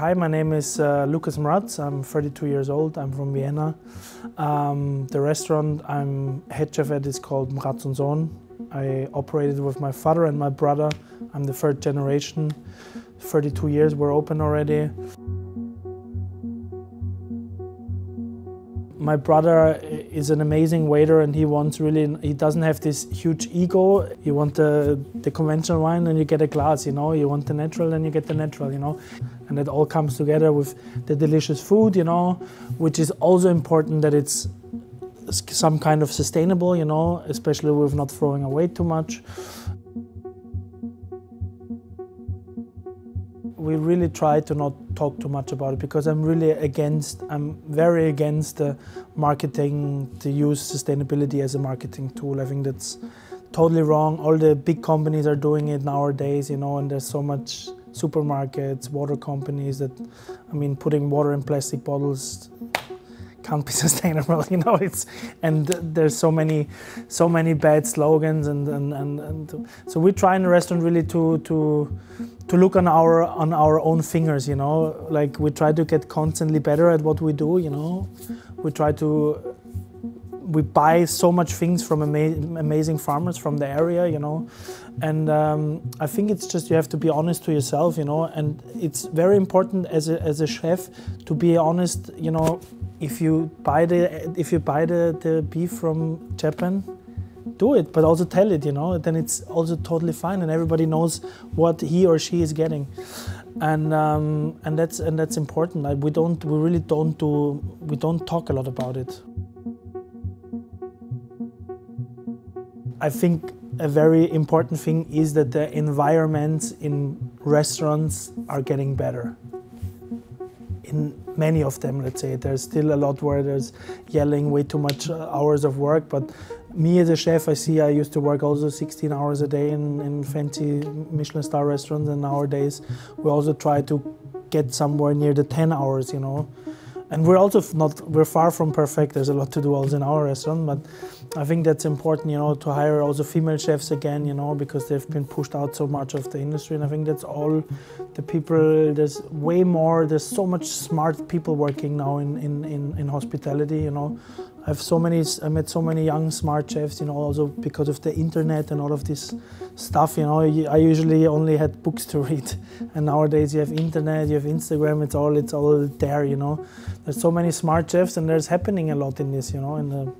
Hi, my name is Lukas Mraz. I'm 32 years old. I'm from Vienna. The restaurant I'm head chef at is called Mraz und Sohn. I operated with my father and my brother. I'm the third generation. 32 years we're open already. My brother is an amazing waiter, and he doesn't have this huge ego. You want the conventional wine and you get a glass, you know. You want the natural and you get the natural, you know. And it all comes together with the delicious food, you know, which is also important that it's some kind of sustainable, you know, especially with not throwing away too much. We really try to not talk too much about it because I'm very against the marketing, to use sustainability as a marketing tool. I think that's totally wrong. All the big companies are doing it nowadays, you know, and there's so much supermarkets, water companies that, I mean, putting water in plastic bottles can't be sustainable, you know. And there's so many bad slogans, and so we try in the restaurant really to look on our own fingers, you know. Like, we try to get constantly better at what we do, you know. We buy so much things from amazing farmers from the area, you know. And I think it's just, you have to be honest to yourself, you know. And it's very important as a chef to be honest, you know. If you buy the beef from Japan, do it, but also tell it, you know. Then it's also totally fine, and everybody knows what he or she is getting, and that's important. We don't talk a lot about it. I think a very important thing is that the environments in restaurants are getting better. In many of them, let's say, there's still a lot where there's yelling, way too much hours of work, but me as a chef, I used to work also 16 hours a day in fancy Michelin star restaurants, and nowadays we also try to get somewhere near the 10 hours, you know. And we're far from perfect. There's a lot to do also in our restaurant, but I think that's important, you know, to hire also female chefs again, you know, because they've been pushed out so much of the industry. And I think that's all the people, there's so much smart people working now in hospitality, you know. I met so many young smart chefs, you know, also because of the internet and all of this stuff, you know. I usually only had books to read, and nowadays you have internet, you have Instagram, it's all there, you know. There's so many smart chefs, and there's happening a lot in this, you know, in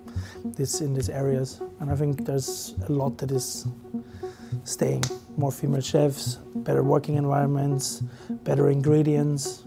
these areas. And I think there's a lot that is staying. More female chefs, better working environments, better ingredients.